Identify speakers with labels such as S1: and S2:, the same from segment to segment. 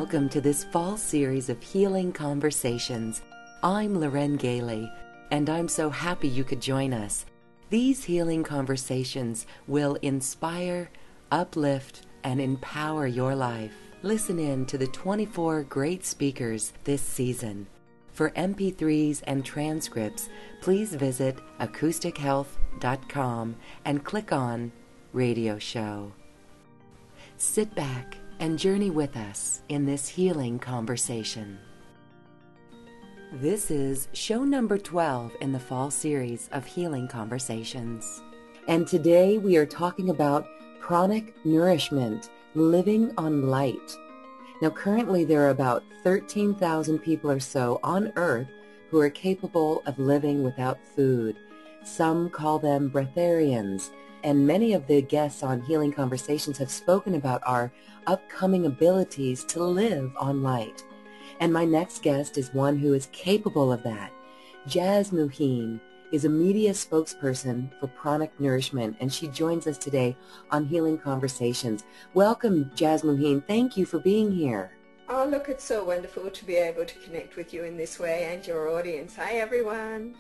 S1: welcome to this fall series of Healing Conversations. I'm Loren Gailey, and I'm so happy you could join us. These healing conversations will inspire, uplift, and empower your life. Listen in to the 24 great speakers this season. For MP3s and transcripts, please visit acoustichealth.com and click on Radio Show. Sit back and journey with us in this healing conversation. This is show number 12 in the fall series of Healing Conversations. And today we are talking about Pranic nourishment, living on light. Now currently there are about 13,000 people or so on Earth who are capable of living without food. Some call them breatharians, and many of the guests on Healing Conversations have spoken about our upcoming abilities to live on light. And my next guest is one who is capable of that. Jasmuheen is a media spokesperson for Pranic Nourishment, and she joins us today on Healing Conversations. Welcome, Jasmuheen. Thank you for being here.
S2: Oh, look, it's so wonderful to be able to connect with you in this way and your audience. Hi, everyone.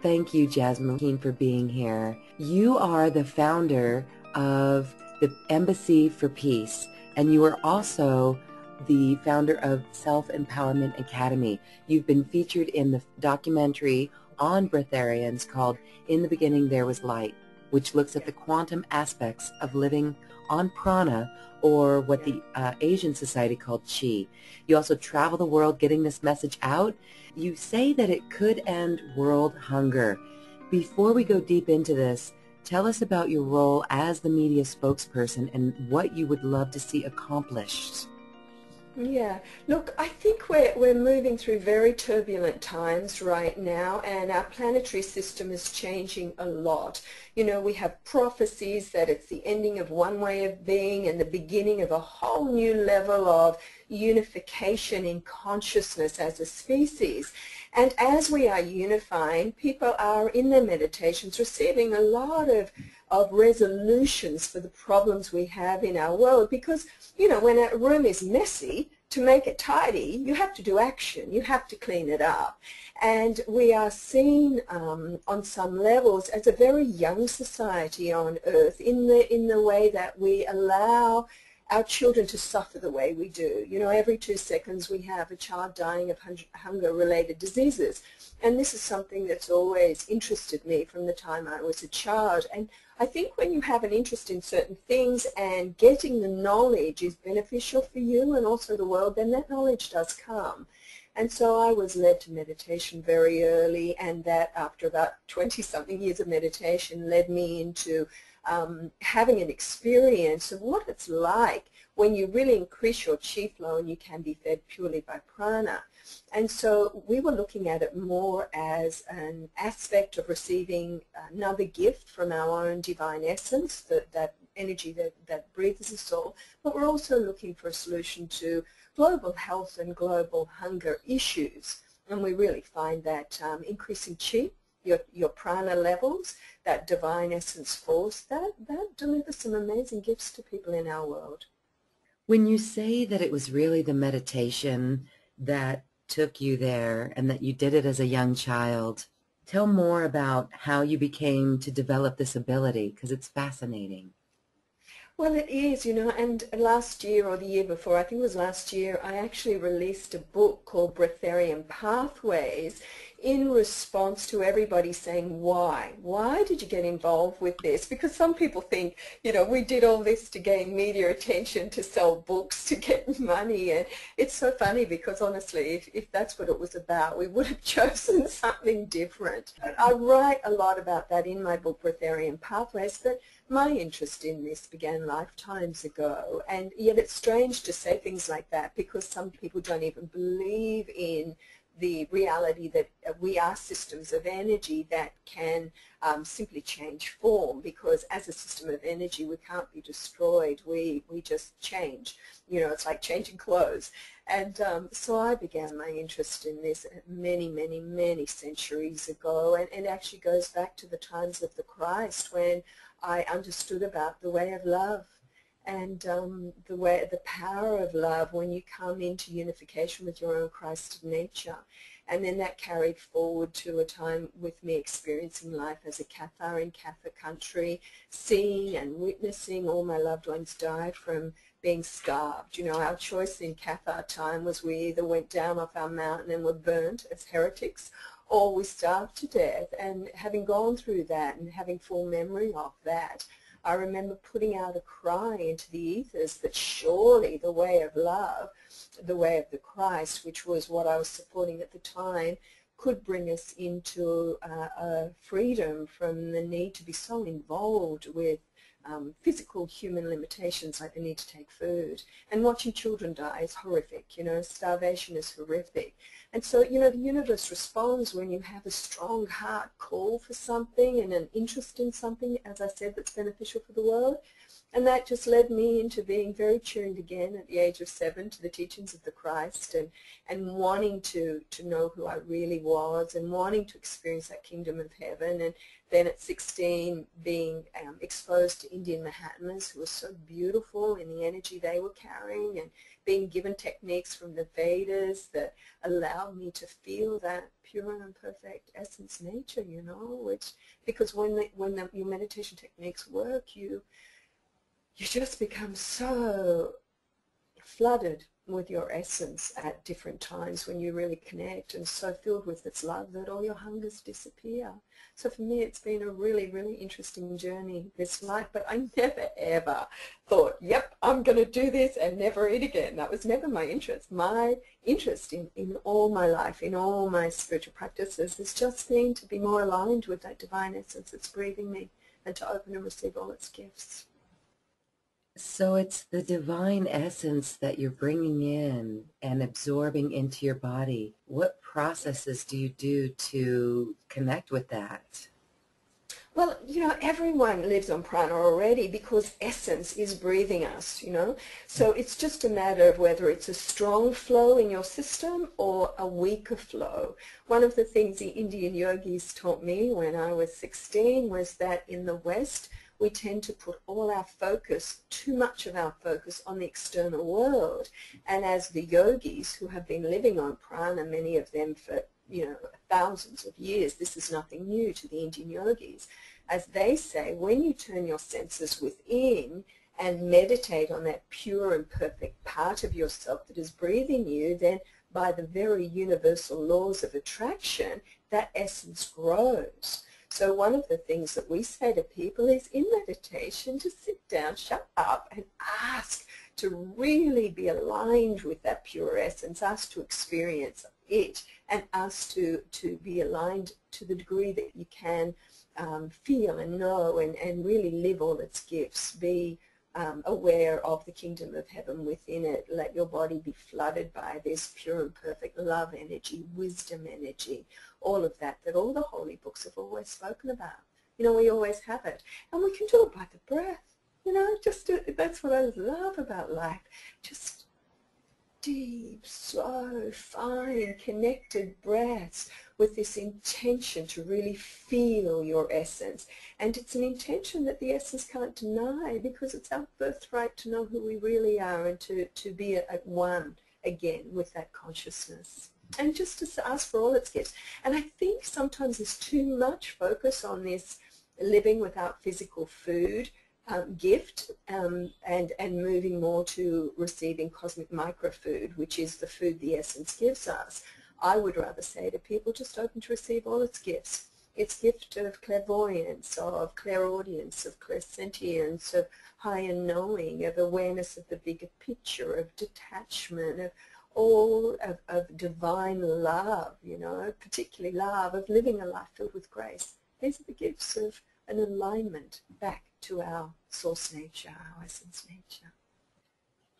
S1: Thank you, Jasmuheen, for being here. You are the founder of the Embassy for Peace, and you are also the founder of Self-Empowerment Academy. You've been featured in the documentary on Breatharians called In the Beginning There Was Light, which looks at the quantum aspects of living on prana, or what the Asian society called chi. You also travel the world getting this message out. You say that it could end world hunger. Before we go deep into this, tell us about your role as the media spokesperson and what you would love to see accomplished.
S2: Yeah, look, I think we're moving through very turbulent times right now, and our planetary system is changing a lot. You know, we have prophecies that it's the ending of one way of being and the beginning of a whole new level of unification in consciousness as a species. And as we are unifying, people are in their meditations receiving a lot of resolutions for the problems we have in our world, because, you know, when a room is messy, to make it tidy, you have to do action. You have to clean it up. And we are seen on some levels as a very young society on Earth in the way that we allow our children to suffer the way we do. You know, every 2 seconds we have a child dying of hunger-related diseases. And this is something that's always interested me from the time I was a child. And I think when you have an interest in certain things and getting the knowledge is beneficial for you and also the world, then that knowledge does come. And so I was led to meditation very early, and that after about 20-something years of meditation led me into having an experience of what it's like when you really increase your chi flow and you can be fed purely by prana. And so we were looking at it more as an aspect of receiving another gift from our own divine essence, that energy that breathes us all, but we're also looking for a solution to global health and global hunger issues. And we really find that increasing chi, your prana levels, that divine essence force, that delivers some amazing gifts to people in our world.
S1: When you say that it was really the meditation that took you there and that you did it as a young child, tell more about how you became to develop this ability, because it's fascinating.
S2: Well, it is, you know, and last year or the year before, I think it was last year, I actually released a book called Breatharian Pathways in response to everybody saying, why? Why did you get involved with this? Because some people think, you know, we did all this to gain media attention, to sell books, to get money. And it's so funny because honestly, if that's what it was about, we would have chosen something different. I write a lot about that in my book, Breatharian Pathways, but my interest in this began lifetimes ago, and yet it's strange to say things like that because some people don't even believe in the reality that we are systems of energy that can simply change form, because as a system of energy we can't be destroyed, we just change. You know, it's like changing clothes. And so I began my interest in this many centuries ago, and it actually goes back to the times of the Christ when I understood about the way of love and the power of love when you come into unification with your own Christ nature. And then that carried forward to a time with me experiencing life as a Cathar in Cathar country, seeing and witnessing all my loved ones die from being starved. You know, our choice in Cathar time was we either went down off our mountain and were burnt as heretics, or we starved to death. And having gone through that and having full memory of that, I remember putting out a cry into the ethers that surely the way of love, the way of the Christ, which was what I was supporting at the time, could bring us into a freedom from the need to be so involved with physical human limitations like the need to take food. And watching children die is horrific, you know, starvation is horrific. And so, you know, the universe responds when you have a strong heart call for something and an interest in something, as I said, that's beneficial for the world. And that just led me into being very tuned again at the age of 7 to the teachings of the Christ, and wanting to know who I really was and wanting to experience that kingdom of heaven. And then at 16 being exposed to Indian Mahatmas who were so beautiful in the energy they were carrying, and being given techniques from the Vedas that allowed me to feel that pure and perfect essence nature, you know, which, because when your meditation techniques work, you just become so flooded with your essence at different times when you really connect, and so filled with its love that all your hungers disappear. So for me, it's been a really, really interesting journey this life, but I never ever thought, yep, I'm going to do this and never eat again. That was never my interest. My interest in all my life, in all my spiritual practices, has just been to be more aligned with that divine essence that's breathing me, and to open and receive all its gifts.
S1: So it's the divine essence that you're bringing in and absorbing into your body. What processes do you do to connect with that?
S2: Well, you know, everyone lives on prana already because essence is breathing us, you know. So it's just a matter of whether it's a strong flow in your system or a weaker flow. One of the things the Indian yogis taught me when I was 16 was that in the West, we tend to put all our focus, too much of our focus, on the external world. And as the yogis who have been living on prana, many of them for, you know, thousands of years, this is nothing new to the Indian yogis. As they say, when you turn your senses within and meditate on that pure and perfect part of yourself that is breathing you, then by the very universal laws of attraction, that essence grows. So one of the things that we say to people is, in meditation, to sit down, shut up, and ask to really be aligned with that pure essence, ask to experience it, and ask to be aligned to the degree that you can feel and know and really live all its gifts. Be aware of the kingdom of heaven within it. Let your body be flooded by this pure and perfect love energy, wisdom energy, all of that all the holy books have always spoken about. You know, we always have it. And we can do it by the breath. You know, that's what I love about life. Just deep, slow, fine, connected breaths with this intention to really feel your essence. And it's an intention that the essence can't deny, because it's our birthright to know who we really are and to be at one again with that consciousness. And just to ask for all its gifts. And I think sometimes there's too much focus on this living without physical food gift and moving more to receiving cosmic microfood, which is the food the essence gives us. I would rather say to people, just open to receive all its gifts. Its gift of clairvoyance, of clairaudience, of clairsentience, of higher knowing, of awareness of the bigger picture, of detachment, of all of divine love, you know, particularly love, of living a life filled with grace. These are the gifts of an alignment back to our source nature, our essence nature.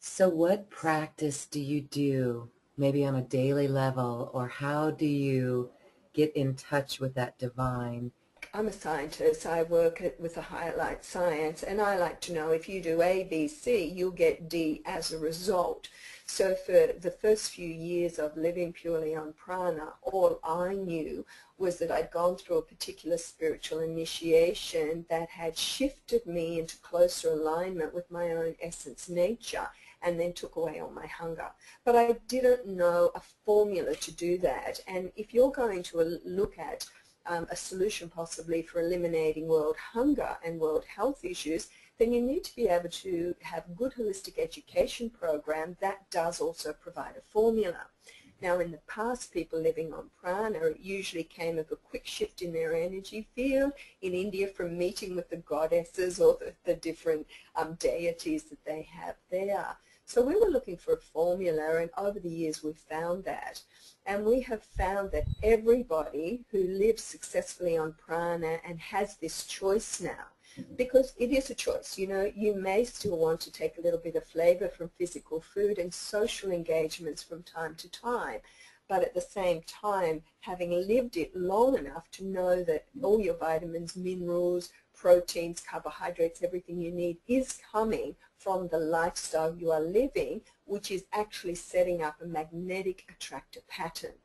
S1: So what practice do you do, maybe on a daily level, or how do you get in touch with that divine?
S2: I'm a scientist. I work with a higher light science, and I like to know if you do A, B, C, you'll get D as a result. So for the first few years of living purely on prana, all I knew was that I'd gone through a particular spiritual initiation that had shifted me into closer alignment with my own essence nature, and then took away all my hunger. But I didn't know a formula to do that. And if you're going to look at a solution possibly for eliminating world hunger and world health issues, then you need to be able to have a good holistic education program that does also provide a formula. Now, in the past, people living on prana, it usually came of a quick shift in their energy field. In India, from meeting with the goddesses or the different deities that they have there. So we were looking for a formula, and over the years we've found that. And we have found that everybody who lives successfully on prana and has this choice now, because it is a choice. You know, you may still want to take a little bit of flavor from physical food and social engagements from time to time, but at the same time, having lived it long enough to know that all your vitamins, minerals, proteins, carbohydrates, everything you need is coming from the lifestyle you are living, which is actually setting up a magnetic attractor pattern.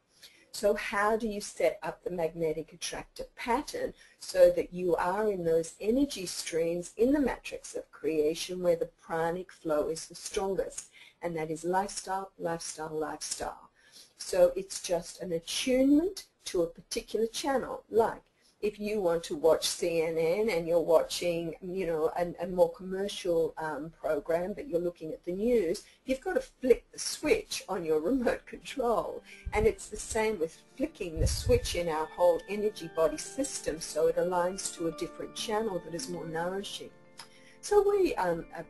S2: So how do you set up the magnetic attractor pattern so that you are in those energy streams in the matrix of creation where the pranic flow is the strongest? And that is lifestyle, lifestyle, lifestyle. So it's just an attunement to a particular channel. Like if you want to watch CNN and you're watching, you know, a more commercial program, but you're looking at the news, you've got to flick the switch on your remote control. And it's the same with flicking the switch in our whole energy body system so it aligns to a different channel that is more nourishing. So we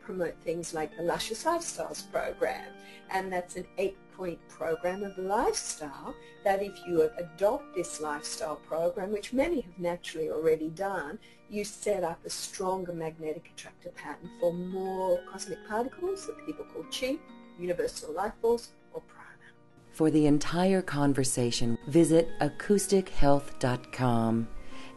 S2: promote things like the Luscious Lifestyles program, and that's an 8-point program of lifestyle that if you adopt this lifestyle program, which many have naturally already done, you set up a stronger magnetic attractor pattern for more cosmic particles that people call chi, universal life force, or prana.
S1: For the entire conversation, visit acoustichealth.com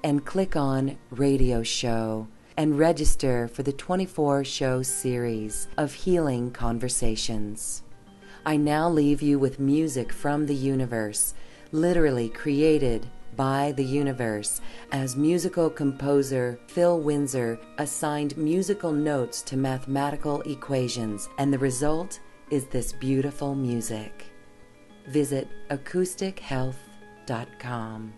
S1: and click on Radio Show and register for the 24-show series of healing conversations. I now leave you with music from the universe, literally created by the universe, as musical composer Phil Windsor assigned musical notes to mathematical equations, and the result is this beautiful music. Visit acoustichealth.com.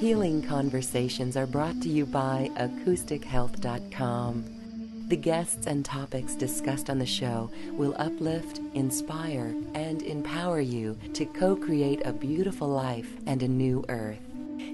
S1: Healing Conversations are brought to you by acoustichealth.com. The guests and topics discussed on the show will uplift, inspire, and empower you to co-create a beautiful life and a new earth.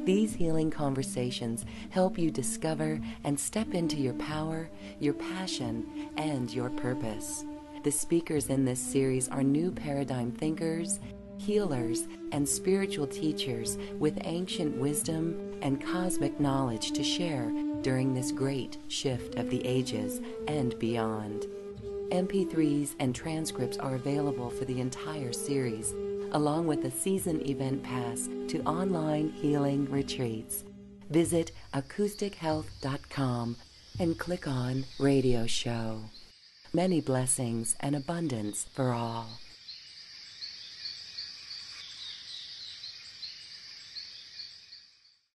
S1: These healing conversations help you discover and step into your power, your passion, and your purpose. The speakers in this series are new paradigm thinkers, healers, and spiritual teachers with ancient wisdom and cosmic knowledge to share during this great shift of the ages and beyond. MP3s and transcripts are available for the entire series, along with a season event pass to online healing retreats. Visit acoustichealth.com and click on Radio Show. Many blessings and abundance for all.